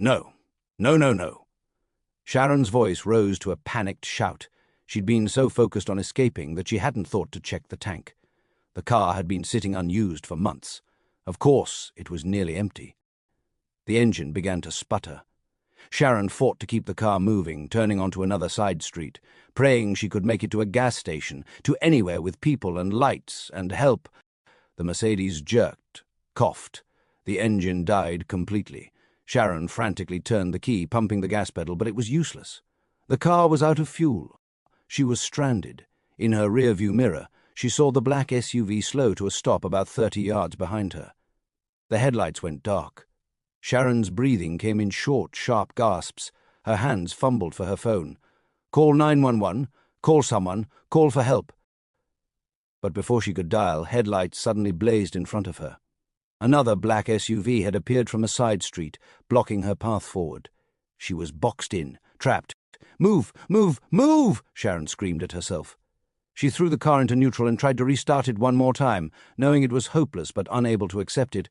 No. No, no, no. Sharon's voice rose to a panicked shout. She'd been so focused on escaping that she hadn't thought to check the tank. The car had been sitting unused for months. Of course, it was nearly empty. The engine began to sputter. Sharon fought to keep the car moving, turning onto another side street, praying she could make it to a gas station, to anywhere with people and lights and help. The Mercedes jerked, coughed. The engine died completely. Sharon frantically turned the key, pumping the gas pedal, but it was useless. The car was out of fuel. She was stranded. In her rearview mirror, she saw the black SUV slow to a stop about 30 yards behind her. The headlights went dark. Sharon's breathing came in short, sharp gasps. Her hands fumbled for her phone. Call 911, call someone, call for help. But before she could dial, headlights suddenly blazed in front of her. Another black SUV had appeared from a side street, blocking her path forward. She was boxed in, trapped. Move, move, move! Sharon screamed at herself. She threw the car into neutral and tried to restart it one more time, knowing it was hopeless but unable to accept it.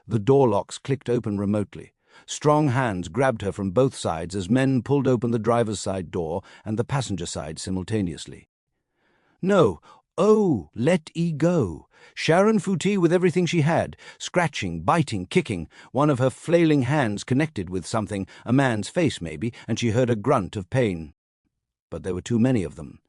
The door locks clicked open remotely. Strong hands grabbed her from both sides as men pulled open the driver's side door and the passenger side simultaneously. No! Oh, let E go! Sharon Foote with everything she had, scratching, biting, kicking, one of her flailing hands connected with something, a man's face maybe, and she heard a grunt of pain. But there were too many of them.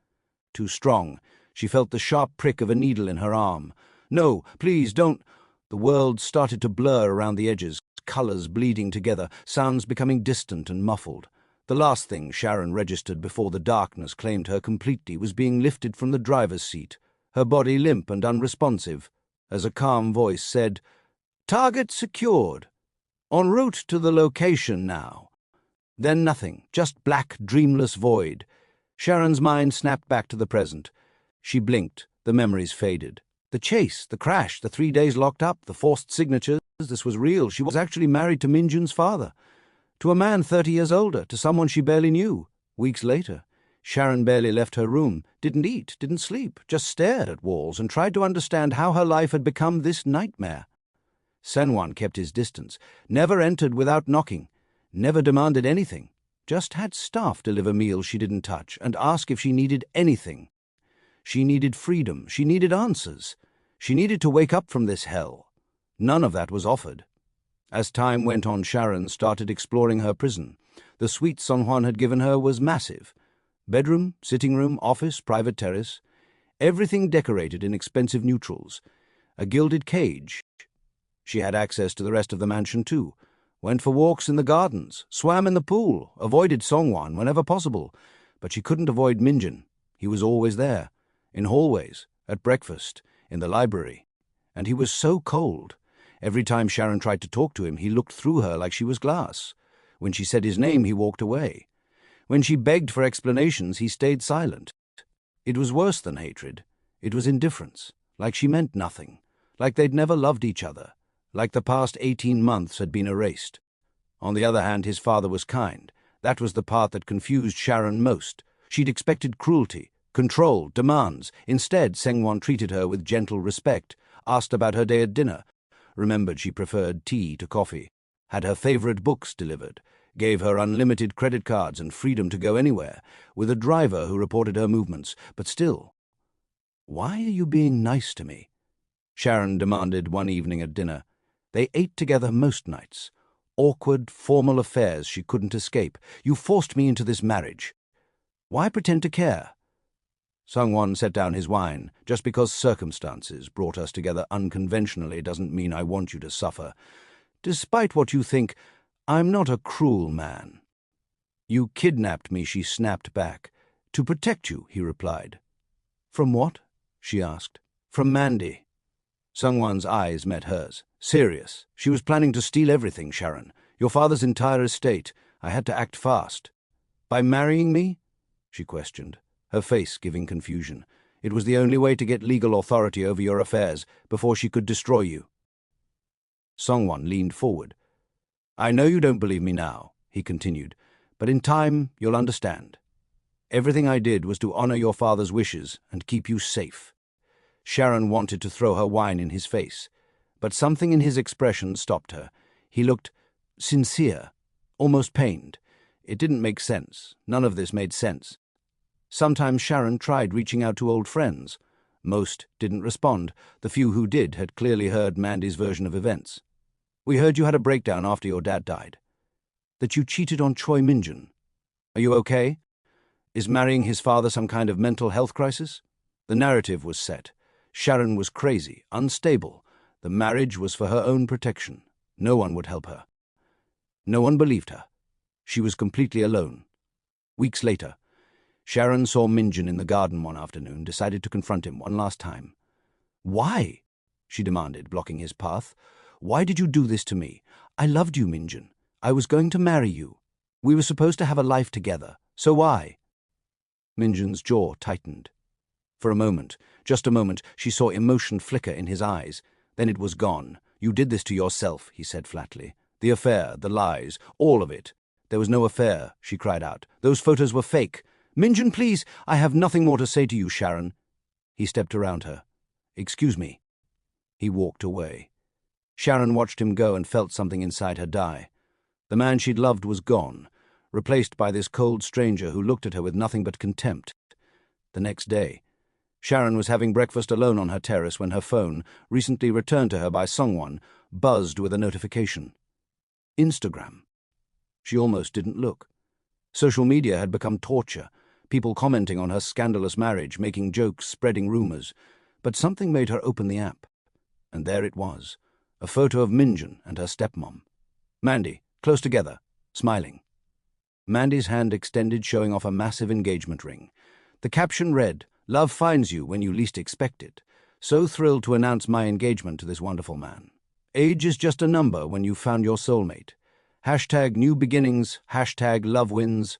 Too strong. She felt the sharp prick of a needle in her arm. No, please, don't. The world started to blur around the edges, colours bleeding together, sounds becoming distant and muffled. The last thing Sharon registered before the darkness claimed her completely was being lifted from the driver's seat, her body limp and unresponsive, as a calm voice said, "Target secured. En route to the location now." Then nothing, just black, dreamless void. Sharon's mind snapped back to the present. She blinked, the memories faded. The chase, the crash, the 3 days locked up, the forced signatures, this was real. She was actually married to Minjun's father. To a man 30 years older, to someone she barely knew. Weeks later, Sharon barely left her room, didn't eat, didn't sleep, just stared at walls and tried to understand how her life had become this nightmare. Senwan kept his distance, never entered without knocking, never demanded anything, just had staff deliver meals she didn't touch and ask if she needed anything. She needed freedom, she needed answers. She needed to wake up from this hell. None of that was offered. As time went on, Sharon started exploring her prison. The suite San Juan had given her was massive. Bedroom, sitting room, office, private terrace. Everything decorated in expensive neutrals. A gilded cage. She had access to the rest of the mansion too. Went for walks in the gardens, swam in the pool, avoided Songwan whenever possible. But she couldn't avoid Minjun. He was always there. In hallways, at breakfast, in the library. And he was so cold. Every time Sharon tried to talk to him, he looked through her like she was glass. When she said his name, he walked away. When she begged for explanations, he stayed silent. It was worse than hatred. It was indifference, like she meant nothing, like they'd never loved each other, like the past 18 months had been erased. On the other hand, his father was kind. That was the part that confused Sharon most. She'd expected cruelty, control, demands. Instead, Sengwan treated her with gentle respect, asked about her day at dinner, remembered she preferred tea to coffee, had her favorite books delivered, gave her unlimited credit cards and freedom to go anywhere, with a driver who reported her movements. But still, "Why are you being nice to me?" Sharon demanded one evening at dinner. They ate together most nights. Awkward, formal affairs she couldn't escape. "You forced me into this marriage. Why pretend to care?" Sungwon set down his wine. "Just because circumstances brought us together unconventionally doesn't mean I want you to suffer. Despite what you think, I'm not a cruel man." "You kidnapped me," she snapped back. "To protect you," he replied. "From what?" she asked. "From Mandy." Sungwon's eyes met hers. "Serious. She was planning to steal everything, Sharon. Your father's entire estate. I had to act fast." "By marrying me?" she questioned, her face giving confusion. "It was the only way to get legal authority over your affairs before she could destroy you." Songwon leaned forward. "I know you don't believe me now," he continued, "but in time you'll understand. Everything I did was to honor your father's wishes and keep you safe." Sharon wanted to throw her wine in his face, but something in his expression stopped her. He looked sincere, almost pained. It didn't make sense. None of this made sense. Sometimes Sharon tried reaching out to old friends. Most didn't respond. The few who did had clearly heard Mandy's version of events. "We heard you had a breakdown after your dad died. That you cheated on Choi Minjun. Are you okay? Is marrying his father some kind of mental health crisis?" The narrative was set. Sharon was crazy, unstable. The marriage was for her own protection. No one would help her. No one believed her. She was completely alone. Weeks later, Sharon saw Minjun in the garden one afternoon, decided to confront him one last time. "Why?" she demanded, blocking his path. "Why did you do this to me? I loved you, Minjun. I was going to marry you. We were supposed to have a life together. So why?" Minjun's jaw tightened. For a moment, just a moment, she saw emotion flicker in his eyes. Then it was gone. "You did this to yourself," he said flatly. "The affair, the lies, all of it." "There was no affair," she cried out. "Those photos were fake." "Minjun, please, I have nothing more to say to you, Sharon." He stepped around her. "Excuse me." He walked away. Sharon watched him go and felt something inside her die. The man she'd loved was gone, replaced by this cold stranger who looked at her with nothing but contempt. The next day, Sharon was having breakfast alone on her terrace when her phone, recently returned to her by Songwon, buzzed with a notification. Instagram. She almost didn't look. Social media had become torture, people commenting on her scandalous marriage, making jokes, spreading rumors. But something made her open the app. And there it was, a photo of Minjun and her stepmom. Mandy, close together, smiling. Mandy's hand extended, showing off a massive engagement ring. The caption read, "Love finds you when you least expect it. So thrilled to announce my engagement to this wonderful man. Age is just a number when you've found your soulmate. Hashtag new beginnings, hashtag love wins.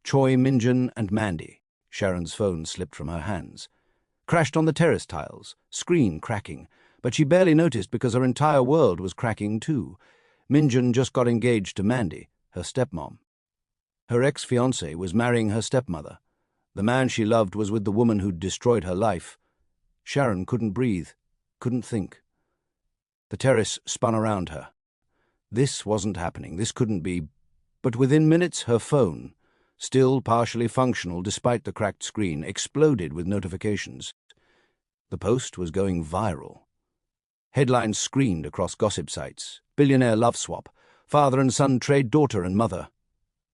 Choi Minjun and Mandy." Sharon's phone slipped from her hands. Crashed on the terrace tiles, screen cracking, but she barely noticed because her entire world was cracking too. Minjun just got engaged to Mandy, her stepmom. Her ex-fiancé was marrying her stepmother. The man she loved was with the woman who'd destroyed her life. Sharon couldn't breathe, couldn't think. The terrace spun around her. This wasn't happening, this couldn't be. But within minutes, her phone, still partially functional despite the cracked screen, exploded with notifications. The post was going viral. Headlines screened across gossip sites. "Billionaire love swap. Father and son trade daughter and mother."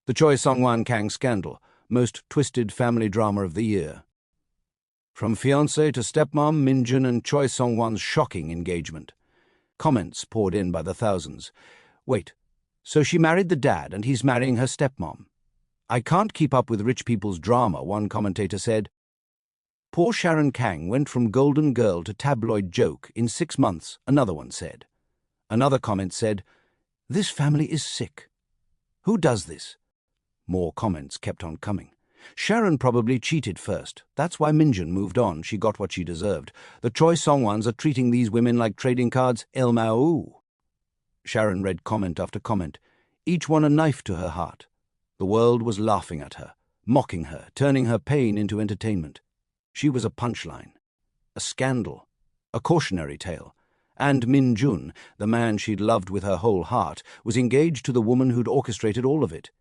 "The Choi Song-wan Kang scandal. Most twisted family drama of the year." From fiancé to stepmom, Minjun and Choi Song-wan's shocking engagement. Comments poured in by the thousands. "Wait, so she married the dad and he's marrying her stepmom. I can't keep up with rich people's drama," one commentator said. "Poor Sharon Kang went from golden girl to tabloid joke in 6 months," another one said. Another comment said, "This family is sick. Who does this?" More comments kept on coming. "Sharon probably cheated first. That's why Minjun moved on. She got what she deserved. The Choi Song-wans are treating these women like trading cards. El Mao." Sharon read comment after comment, each one a knife to her heart. The world was laughing at her, mocking her, turning her pain into entertainment. She was a punchline, a scandal, a cautionary tale. And Minjun, the man she'd loved with her whole heart, was engaged to the woman who'd orchestrated all of it.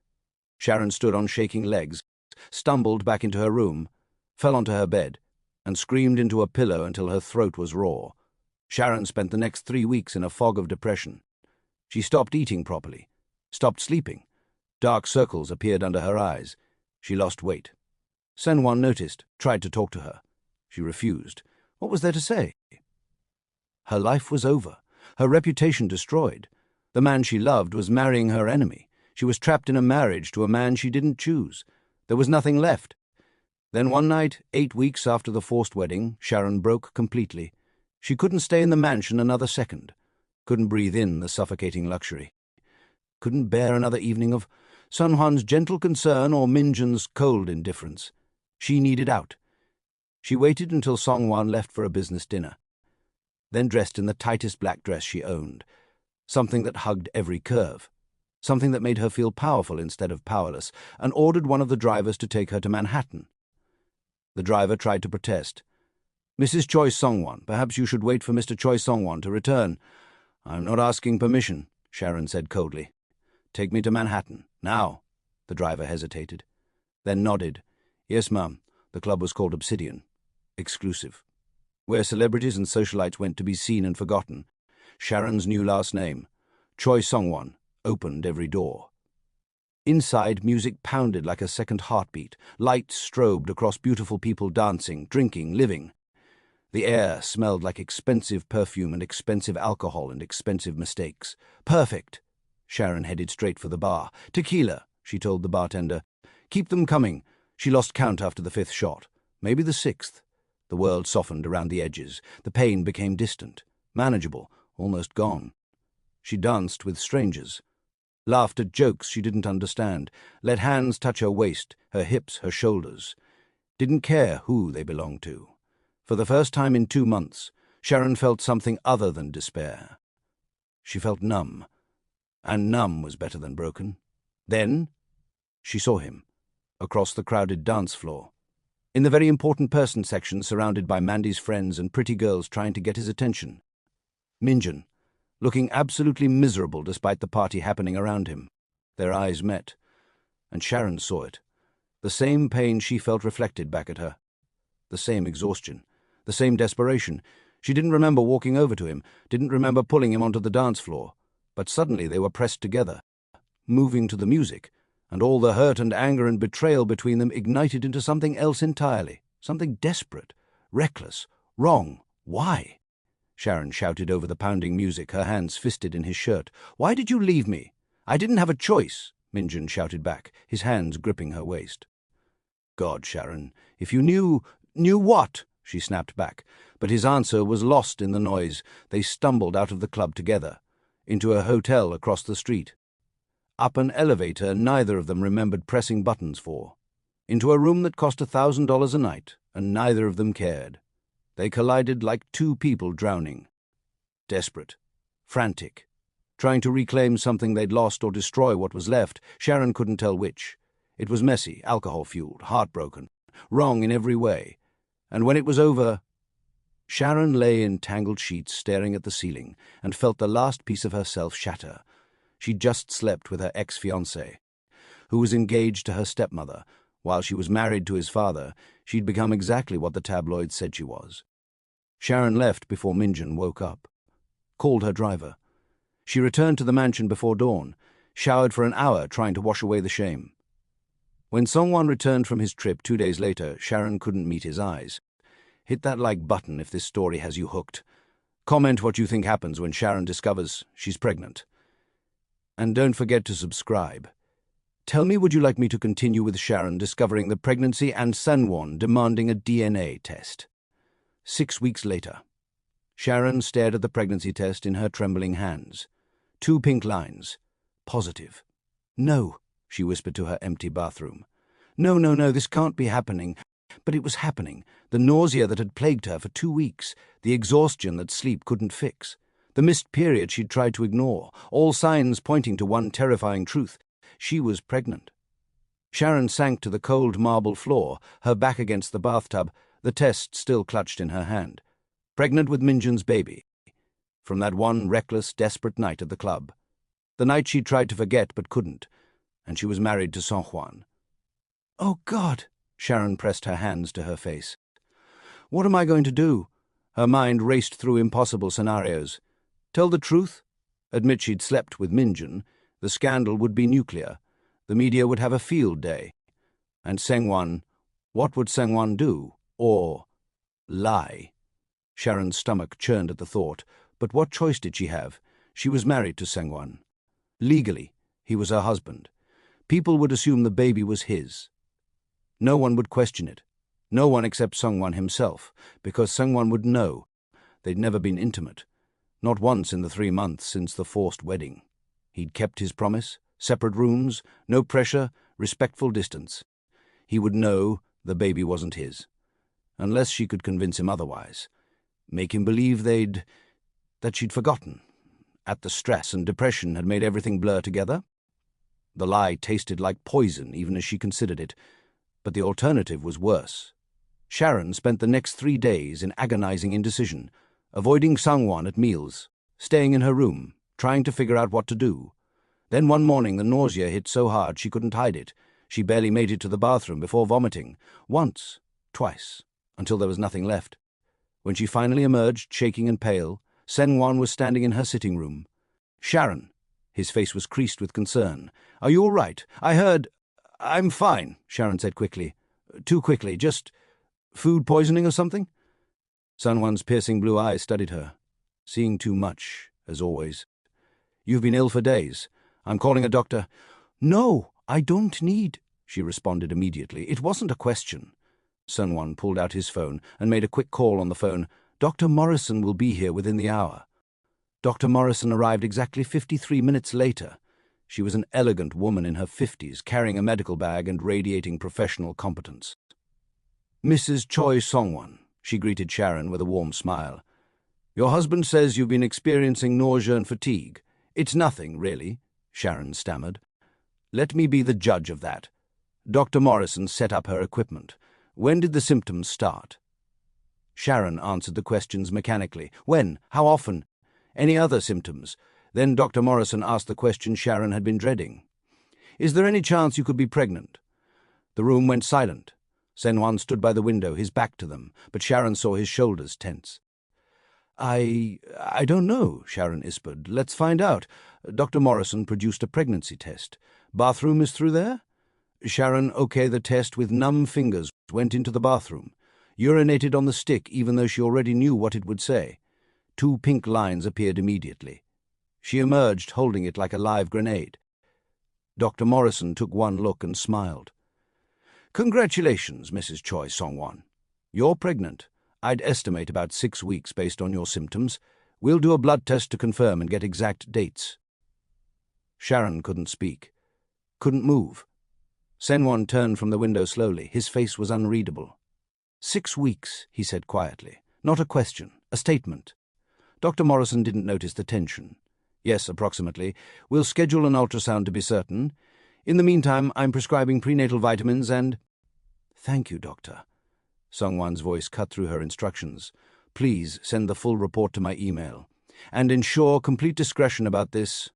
Sharon stood on shaking legs, stumbled back into her room, fell onto her bed, and screamed into a pillow until her throat was raw. Sharon spent the next 3 weeks in a fog of depression. She stopped eating properly, stopped sleeping. Dark circles appeared under her eyes. She lost weight. Senwon noticed, tried to talk to her. She refused. What was there to say? Her life was over, her reputation destroyed. The man she loved was marrying her enemy. She was trapped in a marriage to a man she didn't choose. There was nothing left. Then one night, 8 weeks after the forced wedding, Sharon broke completely. She couldn't stay in the mansion another second. Couldn't breathe in the suffocating luxury. Couldn't bear another evening of Sunhwan's gentle concern or Minjun's cold indifference. She needed out. She waited until Song-wan left for a business dinner. Then dressed in the tightest black dress she owned. Something that hugged every curve. Something that made her feel powerful instead of powerless, and ordered one of the drivers to take her to Manhattan. The driver tried to protest. "Mrs. Choi Song-wan, perhaps you should wait for Mr. Choi Song-wan to return." "I'm not asking permission," Sharon said coldly. Take me to Manhattan. Now." The driver hesitated, then nodded. "Yes, ma'am. The club was called Obsidian. Exclusive. Where celebrities and socialites went to be seen and forgotten. Sharon's new last name, Choi Sungwon, opened every door." Inside, music pounded like a second heartbeat. Lights strobed across beautiful people dancing, drinking, living. The air smelled like expensive perfume and expensive alcohol and expensive mistakes. Perfect! Sharon headed straight for the bar. "Tequila," she told the bartender. "Keep them coming." She lost count after the 5th shot. Maybe the 6th. The world softened around the edges. The pain became distant, manageable, almost gone. She danced with strangers, laughed at jokes she didn't understand, let hands touch her waist, her hips, her shoulders. Didn't care who they belonged to. For the first time in 2 months, Sharon felt something other than despair. She felt numb, and numb was better than broken. Then she saw him, across the crowded dance floor, in the very important person section, surrounded by Mandy's friends and pretty girls trying to get his attention. Minjun, looking absolutely miserable despite the party happening around him. Their eyes met, and Sharon saw it. The same pain she felt reflected back at her. The same exhaustion. The same desperation. She didn't remember walking over to him, didn't remember pulling him onto the dance floor. But suddenly they were pressed together, moving to the music, and all the hurt and anger and betrayal between them ignited into something else entirely. Something desperate, reckless, wrong. Why? Sharon shouted over the pounding music, her hands fisted in his shirt. "Why did you leave me?" "I didn't have a choice," Minjun shouted back, his hands gripping her waist. "God, Sharon, if you knew—" "Knew what?" she snapped back. But his answer was lost in the noise. They stumbled out of the club together, into a hotel across the street. Up an elevator neither of them remembered pressing buttons for. Into a room that cost $1,000 a night, and neither of them cared. They collided like two people drowning. Desperate, frantic, trying to reclaim something they'd lost or destroy what was left. Sharon couldn't tell which. It was messy, alcohol-fueled, heartbroken, wrong in every way. And when it was over, Sharon lay in tangled sheets staring at the ceiling and felt the last piece of herself shatter. She'd just slept with her ex-fiancé, who was engaged to her stepmother. While she was married to his father, she'd become exactly what the tabloids said she was. Sharon left before Minjun woke up, called her driver. She returned to the mansion before dawn, showered for an hour trying to wash away the shame. When Sungwon returned from his trip 2 days later, Sharon couldn't meet his eyes. Hit that like button if this story has you hooked. Comment what you think happens when Sharon discovers she's pregnant. And don't forget to subscribe. Tell me, would you like me to continue with Sharon discovering the pregnancy and Sungwon demanding a DNA test? 6 weeks later. Sharon stared at the pregnancy test in her trembling hands. 2 pink lines. Positive. "No," she whispered to her empty bathroom. No, this can't be happening." But it was happening. The nausea that had plagued her for 2 weeks, the exhaustion that sleep couldn't fix, the missed period she'd tried to ignore, all signs pointing to one terrifying truth. She was pregnant. Sharon sank to the cold marble floor, her back against the bathtub, the test still clutched in her hand. Pregnant with Minjun's baby. From that one reckless, desperate night at the club. The night she'd tried to forget but couldn't, and she was married to Sungwon. "Oh, God!" Sharon pressed her hands to her face. "What am I going to do?" Her mind raced through impossible scenarios. Tell the truth? Admit she'd slept with Minjun. The scandal would be nuclear. The media would have a field day. And Sungwon, what would Sungwon do? Or lie? Sharon's stomach churned at the thought. But what choice did she have? She was married to Sungwon. Legally, he was her husband. People would assume the baby was his. No one would question it. No one except Sungwon himself, because Sungwon would know. They'd never been intimate. Not once in the 3 months since the forced wedding. He'd kept his promise. Separate rooms, no pressure, respectful distance. He would know the baby wasn't his. Unless she could convince him otherwise. Make him believe that she'd forgotten. At the stress and depression had made everything blur together. The lie tasted like poison even as she considered it. But the alternative was worse. Sharon spent the next 3 days in agonizing indecision, avoiding Sungwon at meals, staying in her room, trying to figure out what to do. Then one morning the nausea hit so hard she couldn't hide it. She barely made it to the bathroom before vomiting. Once, twice, until there was nothing left. When she finally emerged, shaking and pale, Sen-Wan was standing in her sitting room. "Sharon." His face was creased with concern. "Are you all right? I heard—" "I'm fine," Sharon said quickly. "Too quickly. Just food poisoning or something?" Sen-Wan's piercing blue eyes studied her. "Seeing too much, as always. You've been ill for days. I'm calling a doctor." "No, I don't need," she responded immediately. It wasn't a question. Sen-Wan pulled out his phone and made a quick call on the phone. "Dr. Morrison will be here within the hour." Dr. Morrison arrived exactly 53 minutes later. She was an elegant woman in her 50s, carrying a medical bag and radiating professional competence. "Mrs. Choi Song-Wan," she greeted Sharon with a warm smile. "Your husband says you've been experiencing nausea and fatigue. It's nothing, really," Sharon stammered. "Let me be the judge of that." Dr. Morrison set up her equipment. "When did the symptoms start?" Sharon answered the questions mechanically. "When? How often? Any other symptoms?" Then Dr. Morrison asked the question Sharon had been dreading. "Is there any chance you could be pregnant?" The room went silent. Sen-Wan stood by the window, his back to them, but Sharon saw his shoulders tense. I don't know," Sharon whispered. "Let's find out." Dr. Morrison produced a pregnancy test. "Bathroom is through there?" Sharon okayed the test with numb fingers, went into the bathroom. Urinated on the stick even though she already knew what it would say. 2 pink lines appeared immediately. She emerged holding it like a live grenade. Dr. Morrison took one look and smiled. "Congratulations, Mrs. Choi Song-Wan. You're pregnant. I'd estimate about 6 weeks based on your symptoms. We'll do a blood test to confirm and get exact dates." Sharon couldn't speak, couldn't move. Sen-Wan turned from the window slowly. His face was unreadable. 6 weeks, he said quietly. Not a question, a statement. Dr. Morrison didn't notice the tension. "Yes, approximately. We'll schedule an ultrasound to be certain. In the meantime, I'm prescribing prenatal vitamins and—" "Thank you, Doctor." Song-Wan's voice cut through her instructions. "Please send the full report to my email. And ensure complete discretion about this."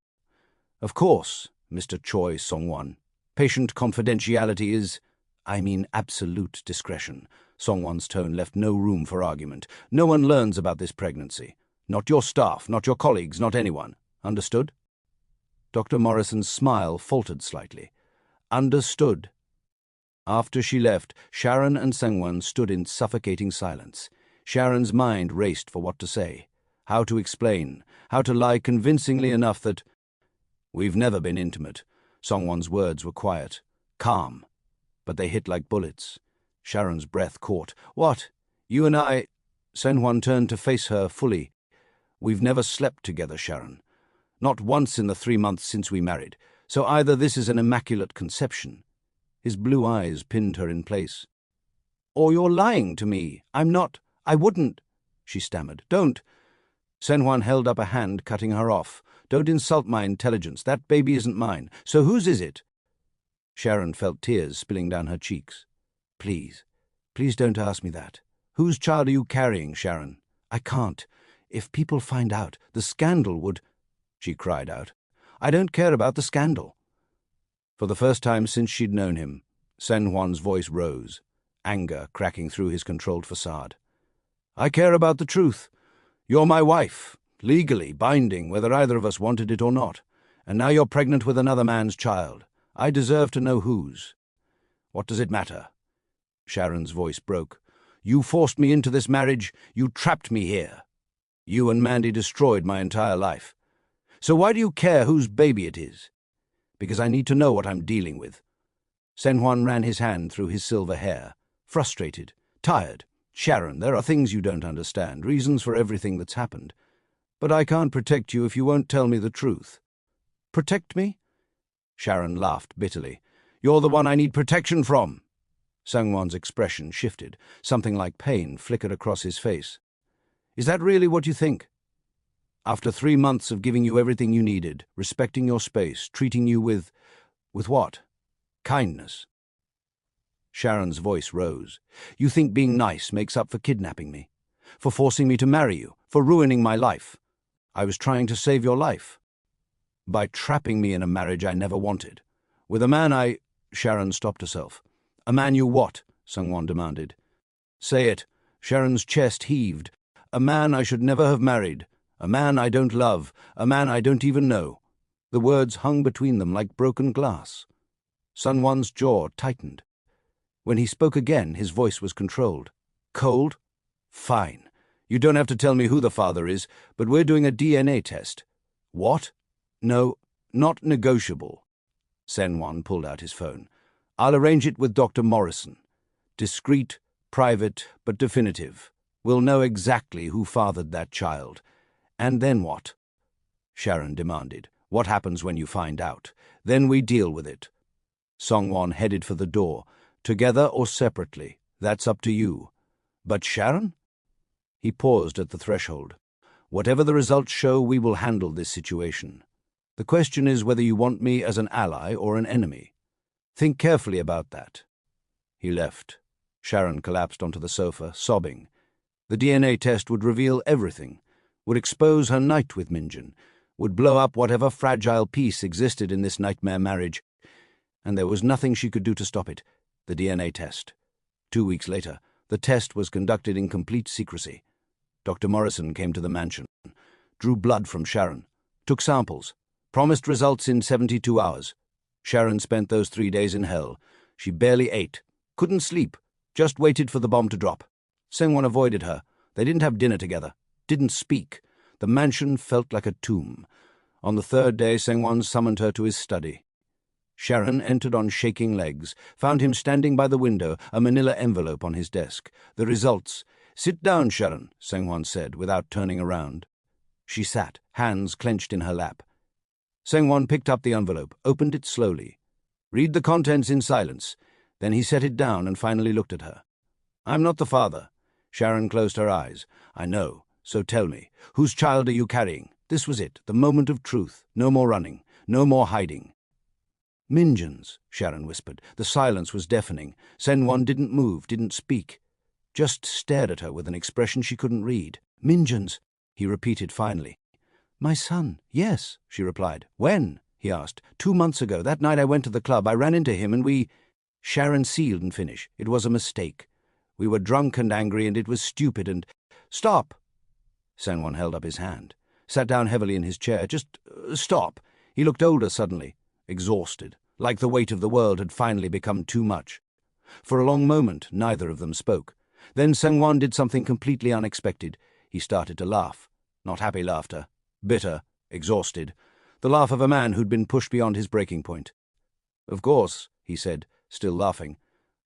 "Of course, Mr. Choi Song-Wan. Patient confidentiality is—" "I mean absolute discretion." Song-Wan's tone left no room for argument. "No one learns about this pregnancy. Not your staff, not your colleagues, not anyone. Understood?" Dr. Morrison's smile faltered slightly. "Understood." After she left, Sharon and Sen-Wan stood in suffocating silence. Sharon's mind raced for what to say, how to explain, how to lie convincingly enough that— "We've never been intimate." Song-Wan's words were quiet, calm, but they hit like bullets. Sharon's breath caught. "What? You and I—" Sen-Wan turned to face her fully. "We've never slept together, Sharon. Not once in the 3 months since we married. So either this is an immaculate conception." His blue eyes pinned her in place. "Or you're lying to me. I'm not— I wouldn't—" she stammered. "Don't." Sen-Wan held up a hand, cutting her off. "Don't insult my intelligence. That baby isn't mine. So whose is it?" Sharon felt tears spilling down her cheeks. Please don't ask me that. Whose child are you carrying, Sharon? I can't. If people find out, the scandal would—" She cried out. "I don't care about the scandal." For the first time since she'd known him, Sen-Wan's voice rose, anger cracking through his controlled facade. "I care about the truth. You're my wife, legally binding whether either of us wanted it or not. And now you're pregnant with another man's child. I deserve to know whose. What does it matter?" Sharon's voice broke. "You forced me into this marriage. You trapped me here. You and Mandy destroyed my entire life. So why do you care whose baby it is?" "Because I need to know what I'm dealing with." Sen-Wan ran his hand through his silver hair, frustrated, tired. "Sharon, there are things you don't understand, reasons for everything that's happened. But I can't protect you if you won't tell me the truth." "Protect me?" Sharon laughed bitterly. "You're the one I need protection from." Sen-Wan's expression shifted. Something like pain flickered across his face. "Is that really what you think? After 3 months of giving you everything you needed, respecting your space, treating you with what? Kindness." Sharon's voice rose. "You think being nice makes up for kidnapping me? For forcing me to marry you? For ruining my life? I was trying to save your life." By trapping me in a marriage I never wanted. With a man I— Sharon stopped herself. A man you what? Sungwon demanded. Say it. Sharon's chest heaved. A man I should never have married. A man I don't love. A man I don't even know. The words hung between them like broken glass. Sungwon's jaw tightened. When he spoke again, his voice was controlled. Cold? Fine. You don't have to tell me who the father is, but we're doing a DNA test. What? No, not negotiable. Sungwon pulled out his phone. I'll arrange it with Dr. Morrison. Discreet, private, but definitive. We'll know exactly who fathered that child. And then what? Sharon demanded. What happens when you find out? Then we deal with it. Sungwon headed for the door. Together or separately, that's up to you. But Sharon? He paused at the threshold. Whatever the results show, we will handle this situation. The question is whether you want me as an ally or an enemy. Think carefully about that. He left. Sharon collapsed onto the sofa, sobbing. The DNA test would reveal everything, would expose her night with Minjin, would blow up whatever fragile peace existed in this nightmare marriage, and there was nothing she could do to stop it. The DNA test. 2 weeks later, the test was conducted in complete secrecy. Dr. Morrison came to the mansion, drew blood from Sharon, took samples, promised results in 72 hours. Sharon spent those 3 days in hell. She barely ate, couldn't sleep, just waited for the bomb to drop. Sungwon avoided her. They didn't have dinner together, didn't speak. The mansion felt like a tomb. On the 3rd day, Sungwon summoned her to his study. Sharon entered on shaking legs, found him standing by the window, a manila envelope on his desk. The results. Sit down, Sharon, Sungwon said, without turning around. She sat, hands clenched in her lap. Sungwon picked up the envelope, opened it slowly. Read the contents in silence. Then he set it down and finally looked at her. I'm not the father. Sharon closed her eyes. I know, so tell me, whose child are you carrying? This was it, the moment of truth. No more running, no more hiding. Minjin's, Sharon whispered. The silence was deafening. Sungwon didn't move, didn't speak. Just stared at her with an expression she couldn't read. Minjin's, he repeated finally. My son, yes, she replied. When? He asked. 2 months ago. That night I went to the club. I ran into him and we— Sharon sealed and finished. It was a mistake. We were drunk and angry and it was stupid and— Stop! Sungwon held up his hand, sat down heavily in his chair. Just stop. He looked older suddenly, exhausted, like the weight of the world had finally become too much. For a long moment, neither of them spoke. Then Sungwon did something completely unexpected. He started to laugh. Not happy laughter. Bitter, exhausted. The laugh of a man who'd been pushed beyond his breaking point. Of course, he said, still laughing.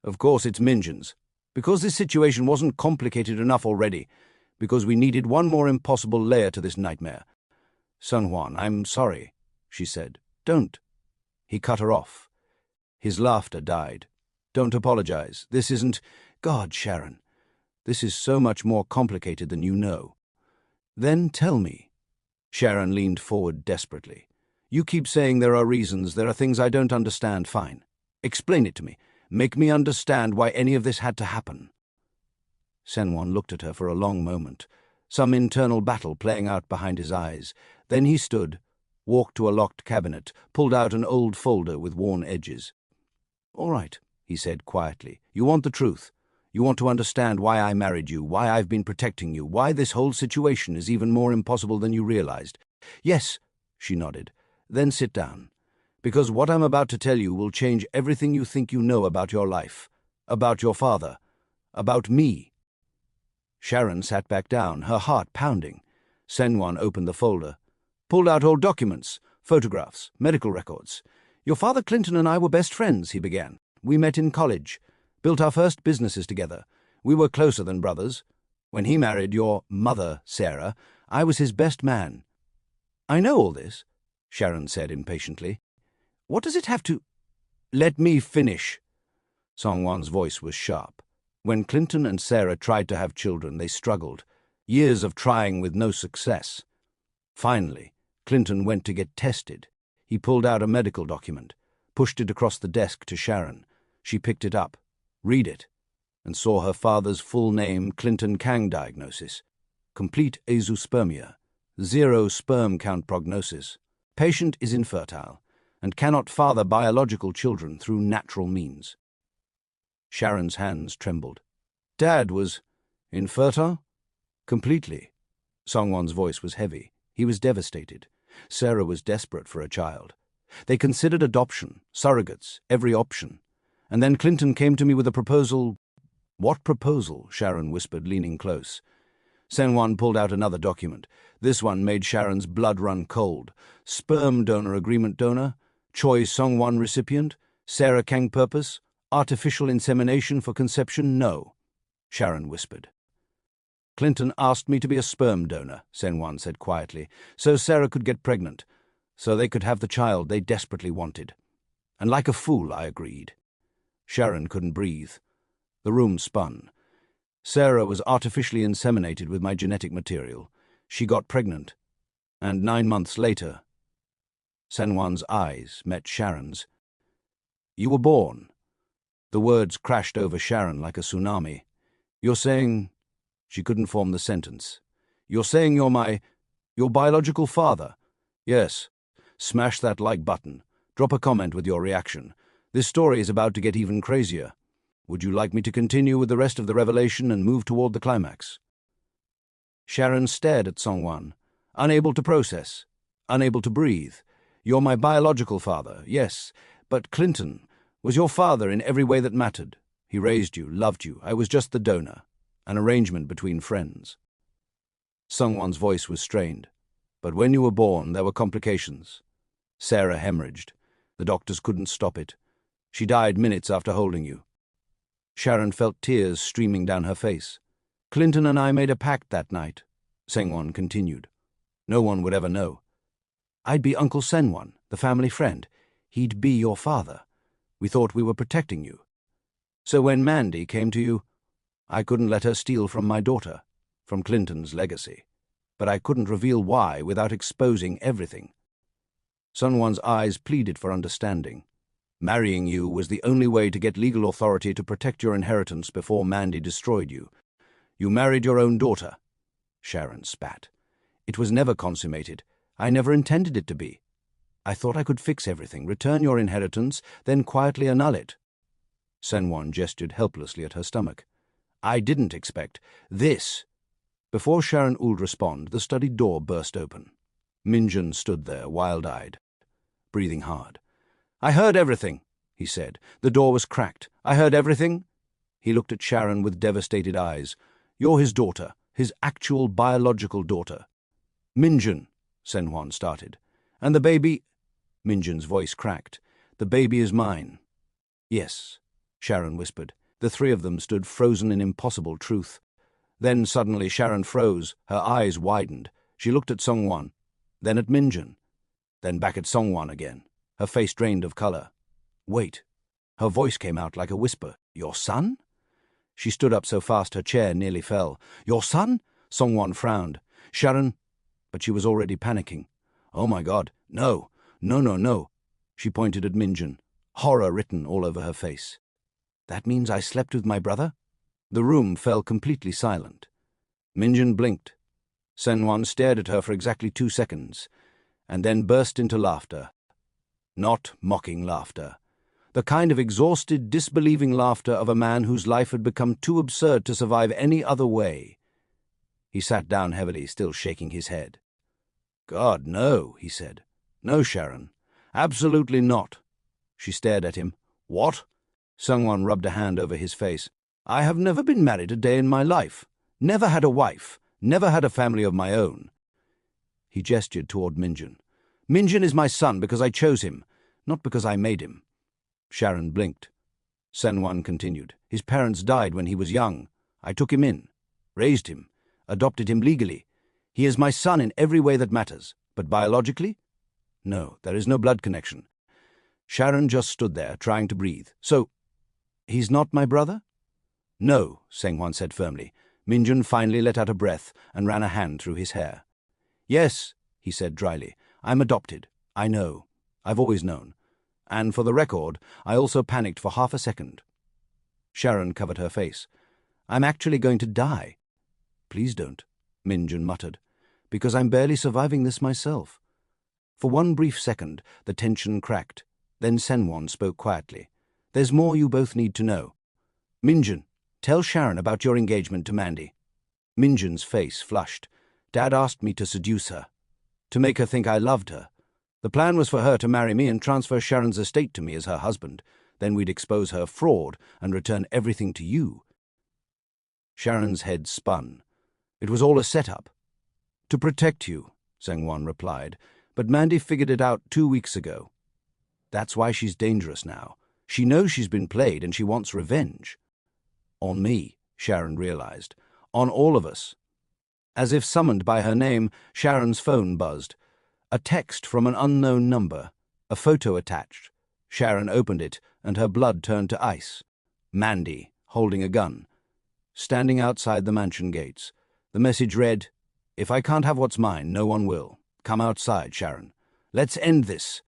Of course it's Minjin's. Because this situation wasn't complicated enough already. Because we needed one more impossible layer to this nightmare. Sungwon, I'm sorry, she said. Don't. He cut her off. His laughter died. Don't apologize. This isn't— God, Sharon. This is so much more complicated than you know. Then tell me. Sharon leaned forward desperately. You keep saying there are reasons, there are things I don't understand. Fine. Explain it to me. Make me understand why any of this had to happen. Sungwon looked at her for a long moment, some internal battle playing out behind his eyes. Then he stood, walked to a locked cabinet, pulled out an old folder with worn edges. All right, he said quietly. You want the truth. You want to understand why I married you, why I've been protecting you, why this whole situation is even more impossible than you realized. Yes, she nodded. Then sit down. Because what I'm about to tell you will change everything you think you know about your life, about your father, about me. Sharon sat back down, her heart pounding. Sungwon opened the folder, pulled out old documents, photographs, medical records. Your father Clinton and I were best friends, he began. We met in college, built our first businesses together. We were closer than brothers. When he married your mother, Sarah, I was his best man. I know all this, Sharon said impatiently. What does it have to— Let me finish. Sungwon's voice was sharp. When Clinton and Sarah tried to have children, they struggled. Years of trying with no success. Finally, Clinton went to get tested. He pulled out a medical document, pushed it across the desk to Sharon. She picked it up, read it, and saw her father's full name, Clinton Kang diagnosis. Complete azoospermia, 0 sperm count prognosis. Patient is infertile and cannot father biological children through natural means. Sharon's hands trembled. Dad was infertile? Completely. Songwon's voice was heavy. He was devastated. Sarah was desperate for a child. They considered adoption, surrogates, every option. And then Clinton came to me with a proposal. What proposal? Sharon whispered, leaning close. Senwon pulled out another document. This one made Sharon's blood run cold. Sperm donor agreement donor, Choi Songwon recipient, Sarah Kang purpose, artificial insemination for conception, no. Sharon whispered. Clinton asked me to be a sperm donor, Senwon said quietly, so Sarah could get pregnant, so they could have the child they desperately wanted. And like a fool, I agreed. Sharon couldn't breathe. The room spun. Sarah was artificially inseminated with my genetic material. She got pregnant. And 9 months later, Senwon's eyes met Sharon's. You were born. The words crashed over Sharon like a tsunami. You're saying... She couldn't form the sentence. You're saying your biological father? Yes. Smash that like button. Drop a comment with your reaction. This story is about to get even crazier. Would you like me to continue with the rest of the revelation and move toward the climax? Sharon stared at Songwon, unable to process, unable to breathe. You're my biological father, yes, but Clinton was your father in every way that mattered. He raised you, loved you. I was just the donor, an arrangement between friends. Songwon's voice was strained. But when you were born, there were complications. Sarah hemorrhaged. The doctors couldn't stop it. She died minutes after holding you. Sharon felt tears streaming down her face. Clinton and I made a pact that night, Sengwon continued. No one would ever know. I'd be Uncle Senwon, the family friend. He'd be your father. We thought we were protecting you. So when Mandy came to you, I couldn't let her steal from my daughter, from Clinton's legacy. But I couldn't reveal why without exposing everything. Sunwon's eyes pleaded for understanding. Marrying you was the only way to get legal authority to protect your inheritance before Mandy destroyed you. You married your own daughter. Sharon spat. It was never consummated. I never intended it to be. I thought I could fix everything, return your inheritance, then quietly annul it. Senwon gestured helplessly at her stomach. I didn't expect this. Before Sharon would respond, the study door burst open. Minjun stood there, wild-eyed, breathing hard. I heard everything, he said. The door was cracked. I heard everything. He looked at Sharon with devastated eyes. You're his daughter, his actual biological daughter. Minjun, Senwon started. And the baby... Minjun's voice cracked. The baby is mine. Yes, Sharon whispered. The three of them stood frozen in impossible truth. Then suddenly Sharon froze, her eyes widened. She looked at Songwon, then at Minjun, then back at Songwon again, her face drained of color. Wait. Her voice came out like a whisper. Your son? She stood up so fast her chair nearly fell. Your son? Songwon frowned. Sharon... But she was already panicking. Oh my God, no, no, no, no. She pointed at Minjun, horror written all over her face. That means I slept with my brother? The room fell completely silent. Minjun blinked. Senwon stared at her for exactly 2 seconds, and then burst into laughter. Not mocking laughter. The kind of exhausted, disbelieving laughter of a man whose life had become too absurd to survive any other way. He sat down heavily, still shaking his head. God, no, he said. No, Sharon. Absolutely not. She stared at him. What? Sungwon rubbed a hand over his face. I have never been married a day in my life. Never had a wife. Never had a family of my own. He gestured toward Minjun. Minjun is my son because I chose him, not because I made him. Sharon blinked. Senwon continued. His parents died when he was young. I took him in, raised him, adopted him legally. He is my son in every way that matters. But biologically? No, there is no blood connection. Sharon just stood there, trying to breathe. So, he's not my brother? No, Sengwon said firmly. Minjun finally let out a breath and ran a hand through his hair. Yes, he said dryly. I'm adopted. I know. I've always known. And for the record, I also panicked for half a second. Sharon covered her face. I'm actually going to die. Please don't, Minjun muttered, because I'm barely surviving this myself. For one brief second, the tension cracked. Then Senwon spoke quietly. "There's more you both need to know. Minjun, tell Sharon about your engagement to Mandy." Minjun's face flushed. "Dad asked me to seduce her, to make her think I loved her. The plan was for her to marry me and transfer Sharon's estate to me as her husband. Then we'd expose her fraud and return everything to you." Sharon's head spun. "It was all a setup." "To protect you," Sengwon replied, "but Mandy figured it out 2 weeks ago. That's why she's dangerous now. She knows she's been played and she wants revenge." "On me," Sharon realized. "On all of us." As if summoned by her name, Sharon's phone buzzed. A text from an unknown number, a photo attached. Sharon opened it, and her blood turned to ice. Mandy, holding a gun, standing outside the mansion gates. The message read, "If I can't have what's mine, no one will. Come outside, Sharon. Let's end this."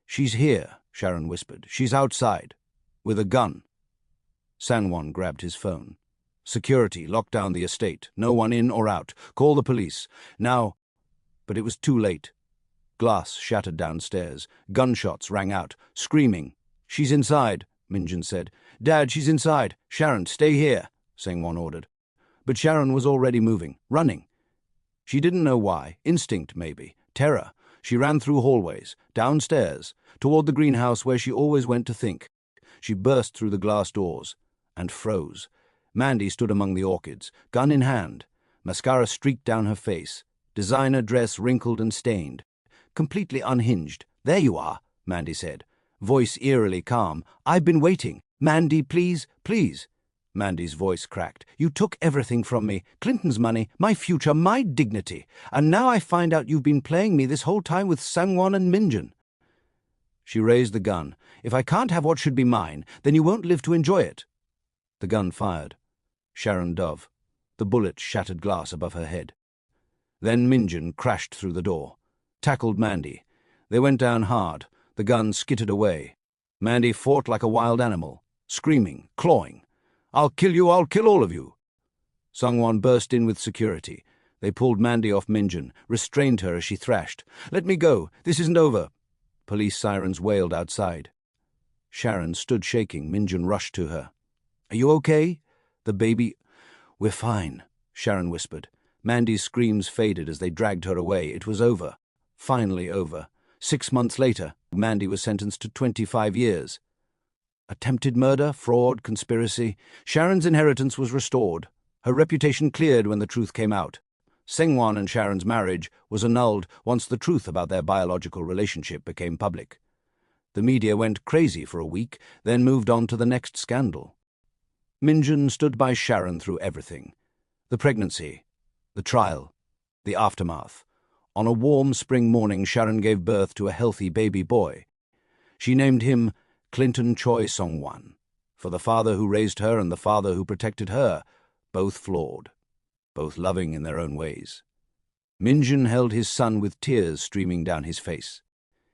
"She's here," Sharon whispered. "She's outside, with a gun." Sanwon grabbed his phone. "Security, lock down the estate. No one in or out. Call the police. Now." But it was too late. Glass shattered downstairs. Gunshots rang out, screaming. "She's inside," Minjun said. "Dad, she's inside. Sharon, stay here," Sengwon ordered. But Sharon was already moving, running. She didn't know why. Instinct, maybe. Terror. She ran through hallways, downstairs, toward the greenhouse where she always went to think. She burst through the glass doors and froze. Mandy stood among the orchids, gun in hand. Mascara streaked down her face. Designer dress wrinkled and stained. Completely unhinged. "There you are," Mandy said, voice eerily calm. "I've been waiting. Mandy, please, please." Mandy's voice cracked. "You took everything from me. Clinton's money, my future, my dignity. And now I find out you've been playing me this whole time with Sangwon and Minjun." She raised the gun. "If I can't have what should be mine, then you won't live to enjoy it." The gun fired. Sharon dove. The bullet shattered glass above her head. Then Minjun crashed through the door. Tackled Mandy. They went down hard. The gun skittered away. Mandy fought like a wild animal, screaming, clawing. "I'll kill you, I'll kill all of you." Sungwon burst in with security. They pulled Mandy off Minjun, restrained her as she thrashed. "Let me go, this isn't over." Police sirens wailed outside. Sharon stood shaking. Minjun rushed to her. "Are you okay?" "The baby—" "We're fine," Sharon whispered. Mandy's screams faded as they dragged her away. It was over. Finally over. 6 months later, Mandy was sentenced to 25 years. Attempted murder, fraud, conspiracy. Sharon's inheritance was restored. Her reputation cleared when the truth came out. Sengwon and Sharon's marriage was annulled once the truth about their biological relationship became public. The media went crazy for a week, then moved on to the next scandal. Minjun stood by Sharon through everything. The pregnancy, the trial, the aftermath. On a warm spring morning, Sharon gave birth to a healthy baby boy. She named him Clinton Choi Songwan, for the father who raised her and the father who protected her, both flawed, both loving in their own ways. Minjun held his son with tears streaming down his face.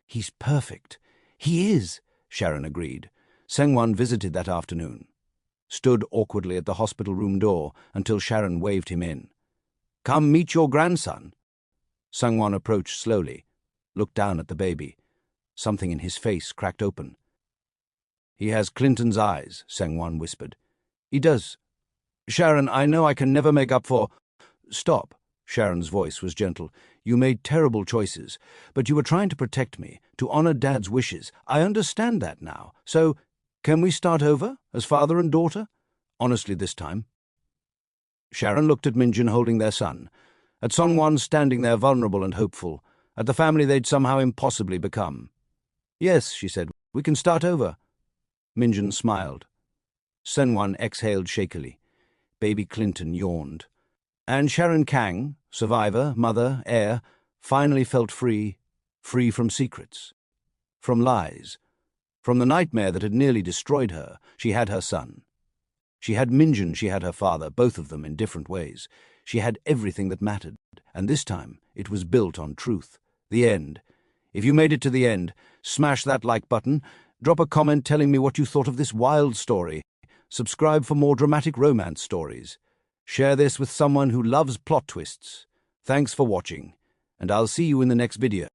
"He's perfect." "He is," Sharon agreed. Sengwan visited that afternoon. Stood awkwardly at the hospital room door until Sharon waved him in. "Come meet your grandson." Sungwon approached slowly, looked down at the baby. Something in his face cracked open. "He has Clinton's eyes," Sengwon whispered. "He does. Sharon, I know I can never make up for—" "Stop." Sharon's voice was gentle. "You made terrible choices, but you were trying to protect me, to honor Dad's wishes. I understand that now. So, can we start over, as father and daughter? Honestly this time." Sharon looked at Minjun holding their son, at Songwon standing there vulnerable and hopeful, at the family they'd somehow impossibly become. "Yes," she said, "we can start over." Minjun smiled. Senwon exhaled shakily. Baby Clinton yawned. And Sharon Kang, survivor, mother, heir, finally felt free from secrets, from lies, from the nightmare that had nearly destroyed her. She had her son. She had Minjun, she had her father, both of them in different ways. She had everything that mattered, and this time it was built on truth. The end. If you made it to the end, smash that like button, drop a comment telling me what you thought of this wild story, subscribe for more dramatic romance stories, share this with someone who loves plot twists. Thanks for watching, and I'll see you in the next video.